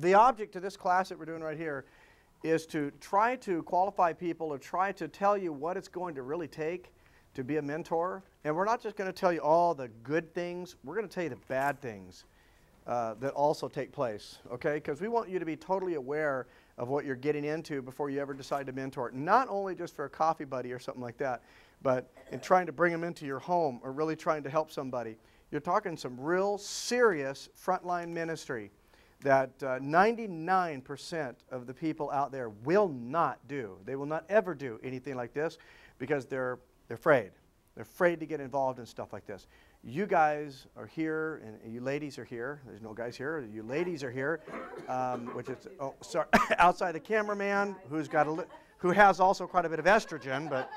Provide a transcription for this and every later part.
the object of this class that we're doing right here is to try to qualify people or try to tell you what it's going to really take to be a mentor. And we're not just going to tell you all the good things. We're going to tell you the bad things that also take place, okay? Because we want you to be totally aware of what you're getting into before you ever decide to mentor. Not only just for a coffee buddy or something like that, but in trying to bring them into your home or really trying to help somebody. You're talking some real serious frontline ministry that 99% of the people out there will not do. They will not ever do anything like this because they're afraid. They're afraid to get involved in stuff like this. You guys are here, and you ladies are here. There's no guys here. You ladies are here, which is outside the cameraman who's got who has also quite a bit of estrogen, but.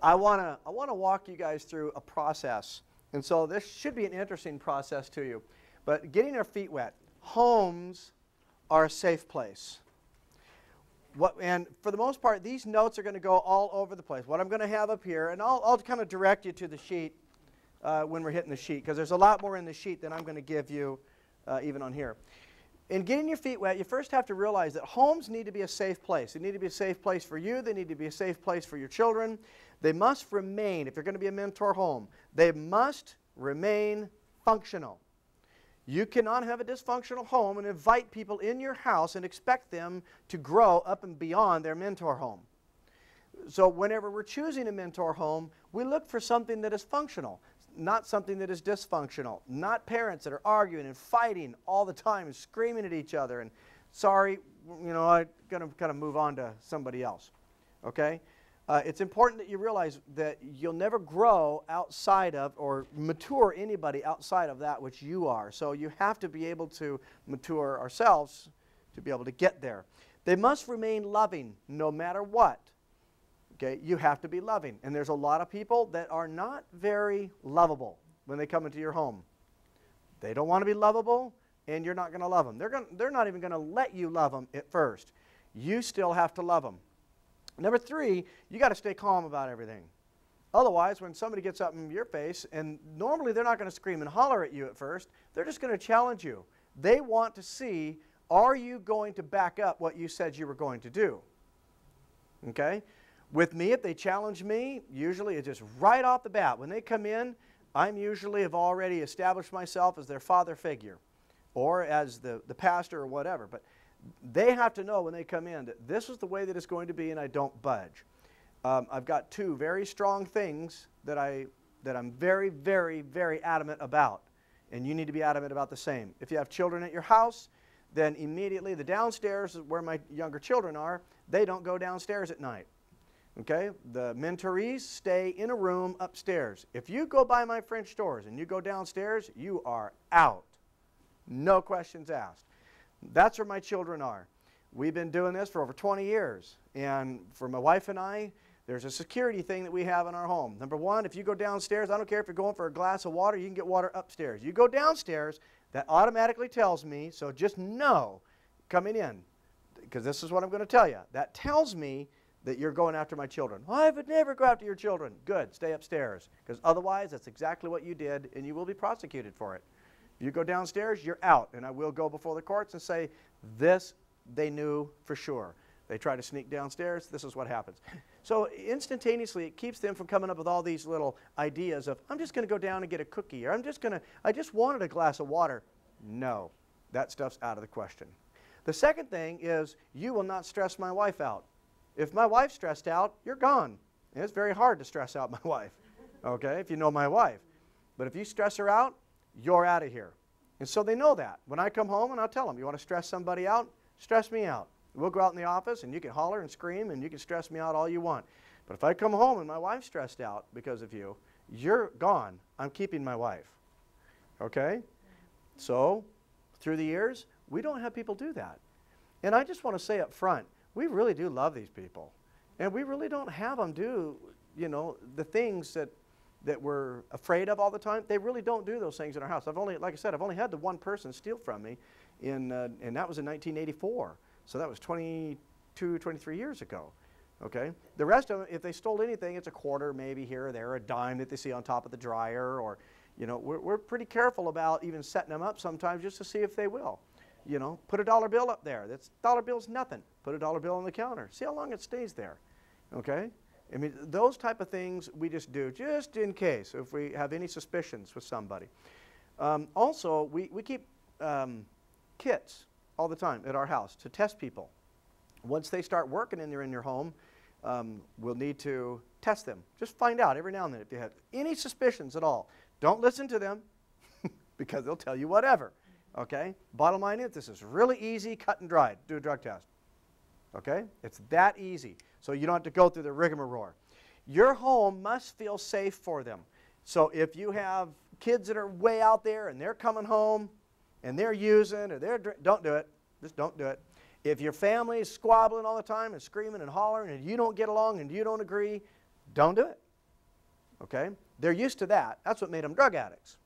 I want to walk you guys through a process, and so this should be an interesting process to you. But getting our feet wet, homes are a safe place. And for the most part, these notes are going to go all over the place. What I'm going to have up here, and I'll kind of direct you to the sheet when we're hitting the sheet, because there's a lot more in the sheet than I'm going to give you even on here. In getting your feet wet, you first have to realize that homes need to be a safe place. They need to be a safe place for you. They need to be a safe place for your children. They must remain, if you're going to be a mentor home, they must remain functional. You cannot have a dysfunctional home and invite people in your house and expect them to grow up and beyond their mentor home. So whenever we're choosing a mentor home, we look for something that is functional, not something that is dysfunctional, not parents that are arguing and fighting all the time and screaming at each other and, sorry, you know, I'm going to kind of move on to somebody else, okay? It's important that you realize that you'll never grow outside of or mature anybody outside of that which you are. So you have to be able to mature ourselves to be able to get there. They must remain loving no matter what. Okay, you have to be loving. And there's a lot of people that are not very lovable when they come into your home. They don't want to be lovable, and you're not going to love them. They're not even going to let you love them at first. You still have to love them. Number three, you got to stay calm about everything. Otherwise, when somebody gets up in your face, and normally they're not going to scream and holler at you at first, they're just going to challenge you. They want to see, are you going to back up what you said you were going to do? Okay? With me, if they challenge me, usually it's just right off the bat. When they come in, I'm usually have already established myself as their father figure or as the pastor or whatever. But they have to know when they come in that this is the way that it's going to be and I don't budge. I've got two very strong things that I'm very, very, very adamant about. And you need to be adamant about the same. If you have children at your house, then immediately the downstairs, where my younger children are, they don't go downstairs at night. Okay? The mentorees stay in a room upstairs. If you go by my French doors and you go downstairs, you are out. No questions asked. That's where my children are. We've been doing this for over 20 years. And for my wife and I, there's a security thing that we have in our home. Number one, if you go downstairs, I don't care if you're going for a glass of water, you can get water upstairs. You go downstairs, that automatically tells me, so just know coming in, because this is what I'm going to tell you. That tells me that you're going after my children. Oh, I would never go after your children. Good, stay upstairs, because otherwise that's exactly what you did, and you will be prosecuted for it. If you go downstairs, you're out, and I will go before the courts and say, this they knew for sure. They try to sneak downstairs, this is what happens. So instantaneously, it keeps them from coming up with all these little ideas of, I'm just going to go down and get a cookie, or I just wanted a glass of water. No, that stuff's out of the question. The second thing is, you will not stress my wife out. If my wife's stressed out, you're gone. And it's very hard to stress out my wife, okay, if you know my wife. But if you stress her out, you're out of here. And so they know that. When I come home and I'll tell them, you want to stress somebody out? Stress me out. We'll go out in the office and you can holler and scream and you can stress me out all you want. But if I come home and my wife's stressed out because of you, you're gone. I'm keeping my wife. Okay? So, through the years, we don't have people do that. And I just want to say up front, we really do love these people. And we really don't have them do, you know, the things that we're afraid of all the time. They really don't do those things in our house. Like I said, I've only had the one person steal from me, and that was in 1984. So that was 22, 23 years ago. Okay? The rest of them, if they stole anything, it's a quarter maybe here or there, a dime that they see on top of the dryer, or, you know, we're pretty careful about even setting them up sometimes just to see if they will. You know, put a dollar bill up there. That's dollar bill's nothing. Put a dollar bill on the counter. See how long it stays there. Okay? I mean, those type of things we just do just in case if we have any suspicions with somebody. Also, we keep kits all the time at our house to test people. Once they start working in your home, we'll need to test them. Just find out every now and then if you have any suspicions at all. Don't listen to them because they'll tell you whatever. Okay? Bottom line is, this is really easy, cut and dried. Do a drug test. Okay? It's that easy. So you don't have to go through the rigmarole. Your home must feel safe for them. So if you have kids that are way out there and they're coming home and they're using or don't do it. Just don't do it. If your family is squabbling all the time and screaming and hollering and you don't get along and you don't agree, don't do it. Okay? They're used to that. That's what made them drug addicts.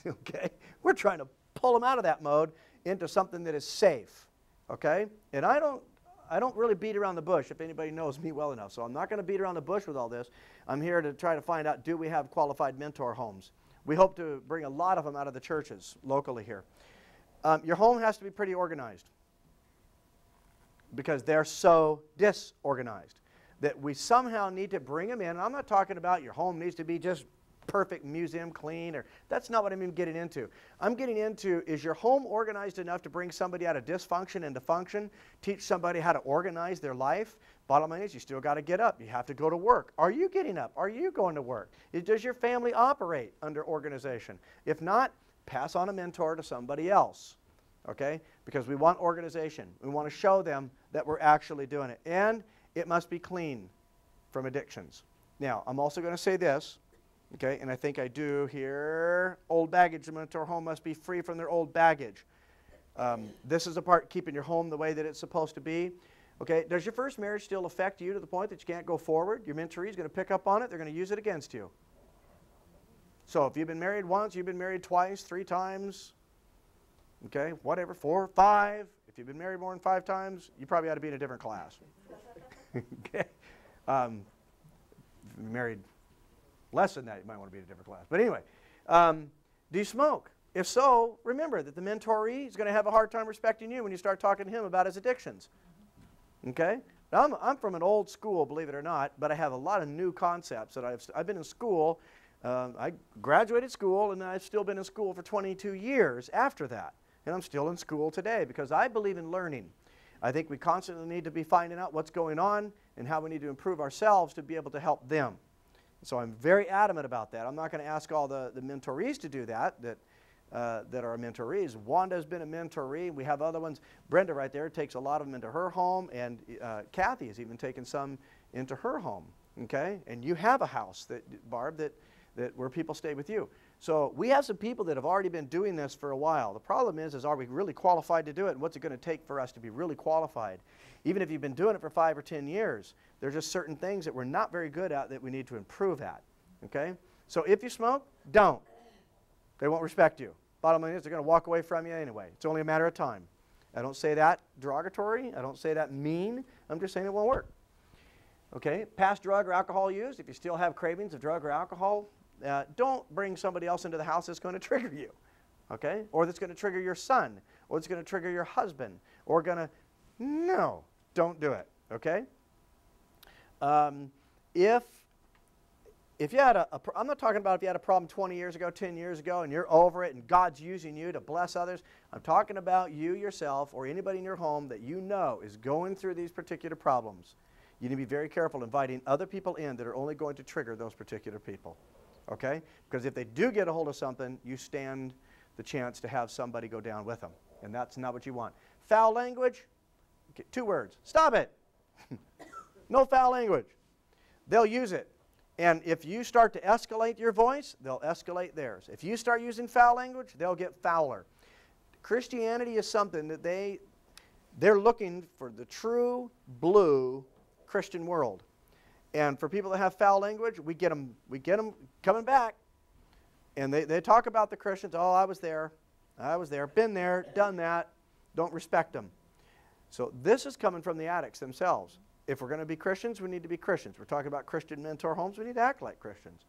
Okay? We're trying to pull them out of that mode into something that is safe. Okay? And I don't really beat around the bush if anybody knows me well enough. So I'm not going to beat around the bush with all this. I'm here to try to find out, do we have qualified mentor homes? We hope to bring a lot of them out of the churches locally here. Your home has to be pretty organized because they're so disorganized that we somehow need to bring them in. And I'm not talking about your home needs to be just perfect museum clean, or that's not what I'm even getting into. I'm getting into, is your home organized enough to bring somebody out of dysfunction into function, teach somebody how to organize their life? Bottom line is, you still got to get up. You have to go to work. Are you getting up? Are you going to work? Does your family operate under organization? If not, pass on a mentor to somebody else. Okay? Because we want organization. We want to show them that we're actually doing it. And it must be clean from addictions. Now, I'm also going to say this. Okay, and I think I do here. Old baggage. The mentor home must be free from their old baggage. This is the part keeping your home the way that it's supposed to be. Okay, does your first marriage still affect you to the point that you can't go forward? Your mentoree is going to pick up on it. They're going to use it against you. So if you've been married once, you've been married twice, 3 times, okay, whatever, 4, 5. If you've been married more than 5 times, you probably ought to be in a different class. Okay, if you're married less than that, you might want to be in a different class. But anyway, do you smoke? If so, remember that the mentoree is going to have a hard time respecting you when you start talking to him about his addictions. Okay? Now, I'm from an old school, believe it or not, but I have a lot of new concepts that I've been in school. I graduated school, and I've still been in school for 22 years after that. And I'm still in school today because I believe in learning. I think we constantly need to be finding out what's going on and how we need to improve ourselves to be able to help them. So I'm very adamant about that. I'm not going to ask all the mentorees to do that are mentorees. Wanda's been a mentoree. We have other ones. Brenda right there takes a lot of them into her home, and Kathy has even taken some into her home. Okay? And you have a house, Barb, where people stay with you. So we have some people that have already been doing this for a while. The problem is are we really qualified to do it, and what's it going to take for us to be really qualified? Even if you've been doing it for 5 or 10 years, there's just certain things that we're not very good at that we need to improve at. Okay? So if you smoke, don't. They won't respect you. Bottom line is they're going to walk away from you anyway. It's only a matter of time. I don't say that derogatory. I don't say that mean. I'm just saying it won't work. Okay? Past drug or alcohol use, if you still have cravings of drug or alcohol, don't bring somebody else into the house that's going to trigger you. Okay? Or that's going to trigger your son. Or that's going to trigger your husband. Or going to... No. Don't do it. Okay? If you had I'm not talking about if you had a problem 20 years ago, 10 years ago, and you're over it and God's using you to bless others. I'm talking about you yourself or anybody in your home that you know is going through these particular problems. You need to be very careful inviting other people in that are only going to trigger those particular people. Okay? Because if they do get a hold of something, you stand the chance to have somebody go down with them. And that's not what you want. Foul language, okay, 2 words. Stop it. No foul language. They'll use it. And if you start to escalate your voice, they'll escalate theirs. If you start using foul language, they'll get fouler. Christianity is something that they're looking for the true blue Christian world. And for people that have foul language, we get them coming back. And they talk about the Christians. Oh, I was there, been there, done that. Don't respect them. So this is coming from the addicts themselves. if we're going to be Christians, we need to be Christians. We're talking about Christian mentor homes, we need to act like Christians.